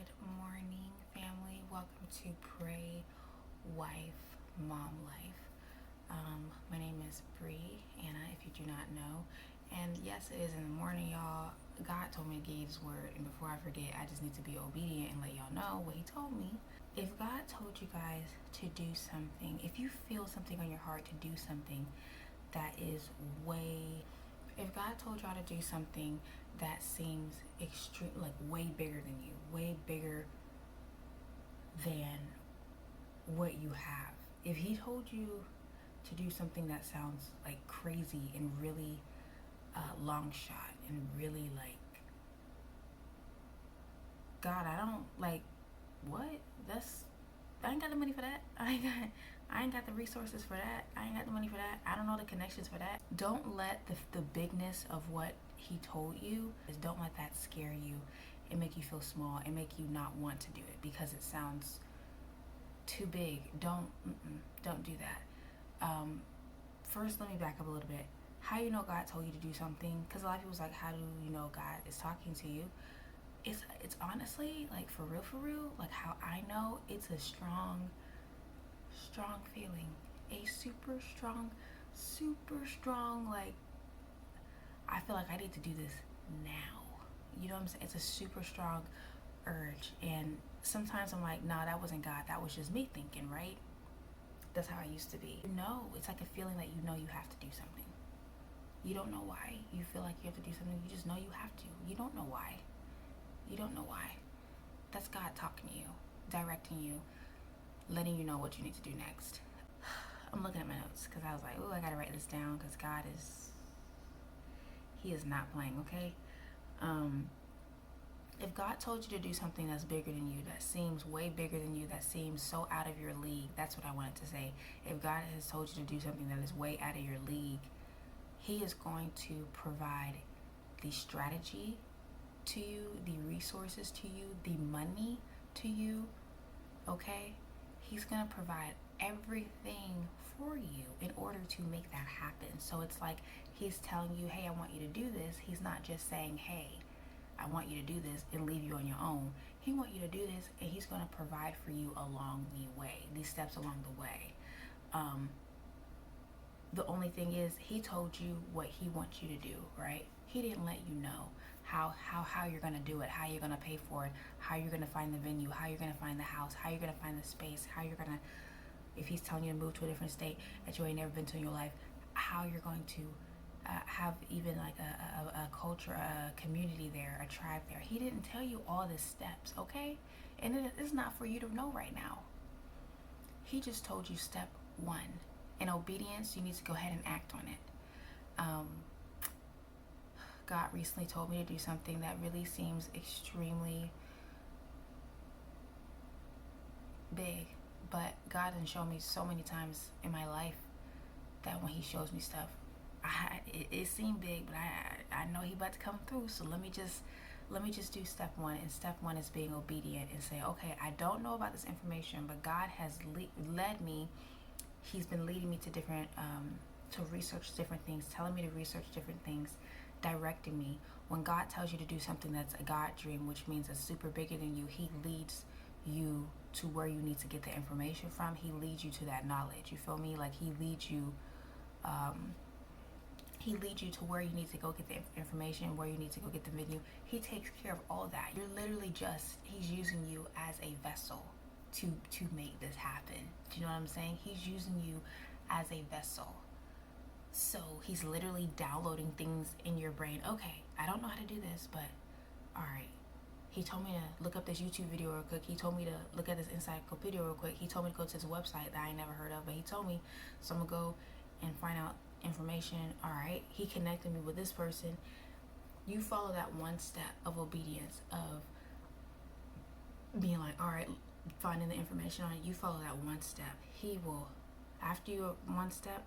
Good morning, family. Welcome to Pray Wife Mom Life. My name is Brianna, if you do not know. And yes, it is in the morning, y'all. God told me to give you His word, and before I forget, I just need to be obedient and let y'all know what He told me. If God told you guys to do something, if you feel something on your heart to do something that is if God told y'all to do something that seems extreme, like way bigger than you, way bigger than what you have, if He told you to do something that sounds like crazy and really long shot and really like, God, I don't like, what? I ain't got the money for that. I ain't got the resources for that. I ain't got the money for that. I don't know the connections for that. Don't let the bigness of what He told you, don't let that scare you and make you feel small and make you not want to do it because it sounds too big. Don't do that. First, let me back up a little bit. How you know God told you to do something? Because a lot of people's like, how do you know God is talking to you? It's honestly, like, for real, like how I know, it's a strong feeling, a super strong, like, I feel like I need to do this now. You know what I'm saying? It's a super strong urge, and sometimes I'm like, nah, that wasn't God, that was just me thinking, right? That's how I used to be. No, it's like a feeling that you know you have to do something. You don't know why you feel like you have to do something, you just know you have to. You don't know why. That's God talking to you, directing you, letting you know what you need to do next. I'm looking at my notes because I was like, oh, I gotta write this down because He is not playing, okay? If God told you to do something that's bigger than you, that seems way bigger than you, that seems so out of your league, that's what I wanted to say. If God has told you to do something that is way out of your league, He is going to provide the strategy to you, the resources to you, the money to you, okay? He's gonna provide everything for you in order to make that happen. So it's like He's telling you, hey, I want you to do this. He's not just saying, hey, I want you to do this and leave you on your own. He wants you to do this, and He's gonna provide for you along the way, these steps along the way. The only thing is, He told you what He wants you to do, right? He didn't let you know how you're gonna do it, how you're gonna pay for it, how you're gonna find the venue, how you're gonna find the house, how you're gonna find the space, how you're gonna, if He's telling you to move to a different state that you ain't never been to in your life, how you're going to have even like a culture, a community there, a tribe there. He didn't tell you all the steps, okay? And it's not for you to know right now. He just told you step one. In obedience, you need to go ahead and act on it. God recently told me to do something that really seems extremely big, but God didn't show me so many times in my life that when He shows me stuff, it seemed big, but I know He about to come through. So let me just do step one, and step one is being obedient and say, okay, I don't know about this information, but God has led me. He's been leading me to different, to research different things, telling me to research different things, directing me. When God tells you to do something that's a God dream, which means it's super bigger than you, He leads you to where you need to get the information from. He leads you to that knowledge. You feel me? Like He leads you to where you need to go get the information, where you need to go get the venue. He takes care of all that. You're literally He's using you as a vessel to make this happen. Do you know what I'm saying? He's using you as a vessel. So He's literally downloading things in your brain. Okay, I don't know how to do this, but all right. He told me to look up this YouTube video real quick. He told me to look at this encyclopedia real quick. He told me to go to this website that I ain't never heard of, but He told me, so I'm gonna go and find out information. All right, He connected me with this person. You follow that one step of obedience, of being like, all right, finding the information on it. You follow that one step. He will, after you one step,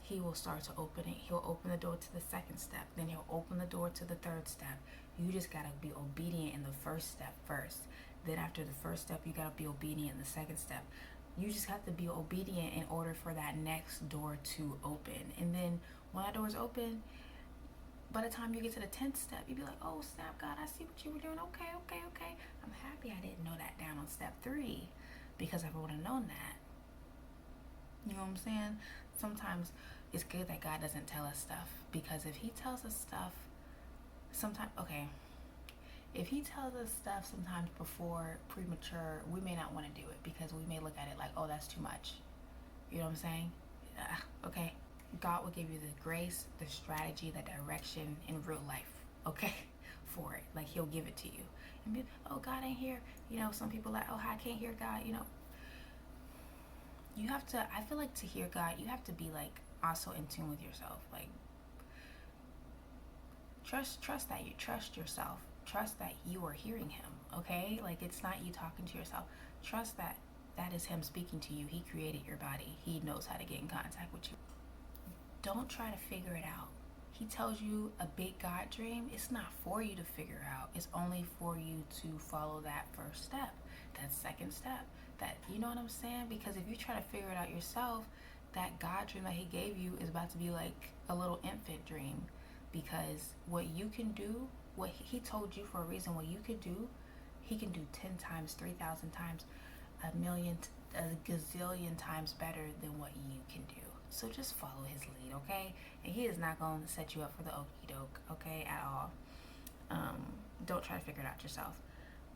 He will start to open it. He'll open the door to the second step. Then He'll open the door to the third step. You just gotta be obedient in the first step first. Then after the first step, you gotta be obedient in the second step. You just have to be obedient in order for that next door to open. And then when that door is open, by the time you get to the 10th step, you'd be like, oh snap, God, I see what you were doing. Okay. I'm happy I step 3 because I would have known that. You know what I'm saying? Sometimes it's good that God doesn't tell us stuff, because if he tells us stuff sometimes, if he tells us stuff sometimes before premature, we may not want to do it because we may look at it like, oh, that's too much. You know what I'm saying? Okay. God will give you the grace, the strategy, the direction in real life, okay, for it. Like, he'll give it to you. And be, oh, God ain't here. You know, some people like, oh, I can't hear God. You know, you have to, I feel like to hear God, you have to be like also in tune with yourself. Like, trust that you trust yourself. Trust that you are hearing him, okay? Like, it's not you talking to yourself. Trust that that is him speaking to you. He created your body. He knows how to get in contact with you. Don't try to figure it out. He tells you a big God dream. It's not for you to figure out. It's only for you to follow that first step, that second step. That, you know what I'm saying? Because if you try to figure it out yourself, that God dream that he gave you is about to be like a little infant dream. Because what you can do, what he told you for a reason, what you could do, he can do 10 times, 3,000 times, a million, a gazillion times better than what you can do. So just follow his lead, okay? And he is not going to set you up for the okie doke, okay, at all. Don't try to figure it out yourself.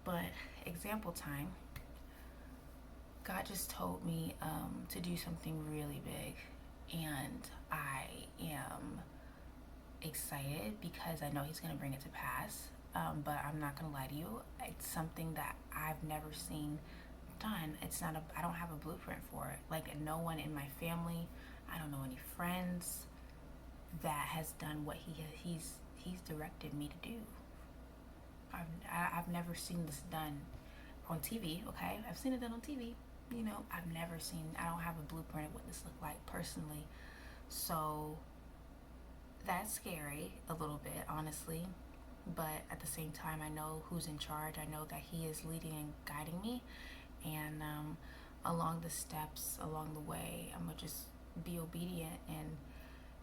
But example time, God just told me to do something really big, and I am excited because I know he's going to bring it to pass. But I'm not going to lie to you. It's something that I've never seen done. I don't have a blueprint for it. Like, no one in my family, I don't know any friends that has done what he's directed me to do. I've never seen this done on TV, okay? I've seen it done on TV. You know, I don't have a blueprint of what this looked like personally. So that's scary a little bit, honestly. But at the same time, I know who's in charge. I know that he is leading and guiding me. And along the steps, along the way, I'm going to just be obedient. And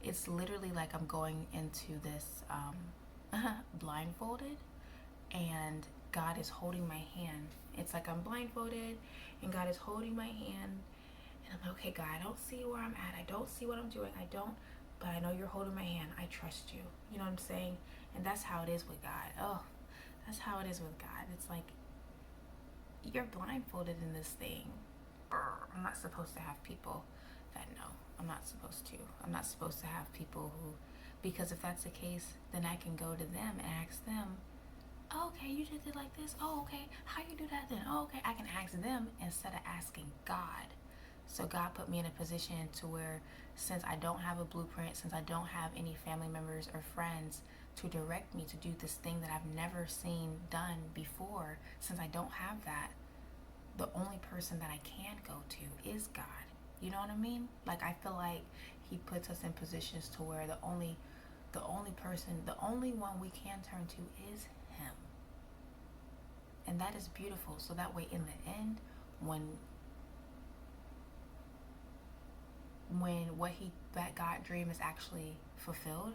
it's literally like I'm going into this blindfolded, and God is holding my hand. It's like I'm blindfolded and God is holding my hand, and I'm like, okay, God, I don't see where I'm at. I don't see what I'm doing. But I know you're holding my hand. I trust you. You know what I'm saying? And that's how it is with God. Oh, that's how it is with God. It's like, you're blindfolded in this thing. I'm not supposed to have people that know. I'm not supposed to have people who, because if that's the case, then I can go to them and ask them, oh, okay, you did it like this. Oh, okay, how you do that then? Oh, okay, I can ask them instead of asking God. So God put me in a position to where, since I don't have a blueprint, since I don't have any family members or friends to direct me to do this thing that I've never seen done before, since I don't have that, the only person that I can go to is God. You know what I mean? Like, I feel like he puts us in positions to where the only one we can turn to is him. And that is beautiful. So that way, in the end, when that God dream is actually fulfilled,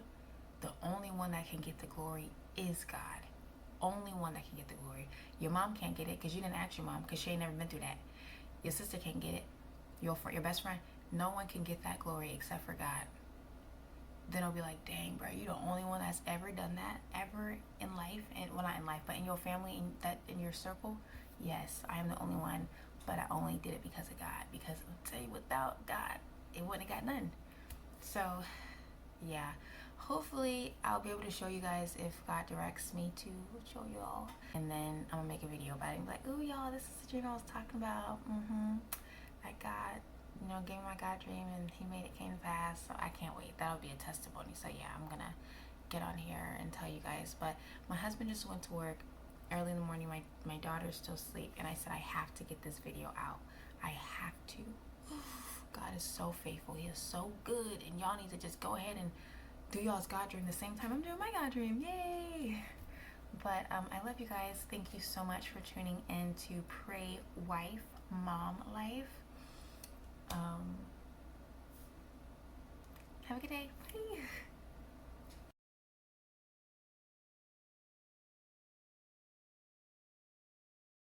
the only one that can get the glory is God. Only one that can get the glory. Your mom can't get it because you didn't ask your mom, because she ain't never been through that. Your sister can't get it. Your best friend, no one can get that glory except for God. Then I'll be like, dang, bro, you're the only one that's ever done that ever in life. And well, not in life, but in your family, in your circle. Yes, I am the only one, but I only did it because of God. Because I'll tell you, without God, it wouldn't have got none. So yeah, hopefully I'll be able to show you guys if God directs me to show you all. And then I'm gonna make a video about it and be like, ooh, y'all, this is the dream I was talking about. That God, you know, gave me my God dream and he made it came to pass. So I can't wait. That'll be a testimony. So yeah, I'm gonna get on here and tell you guys. But my husband just went to work early in the morning. My daughter's still asleep, and I said I have to get this video out. I have to. God is so faithful. He is so good, and y'all need to just go ahead and do y'all's God dream the same time I'm doing my God dream. Yay! But I love you guys. Thank you so much for tuning in to Pray Wife Mom Life. Have a good day. Bye.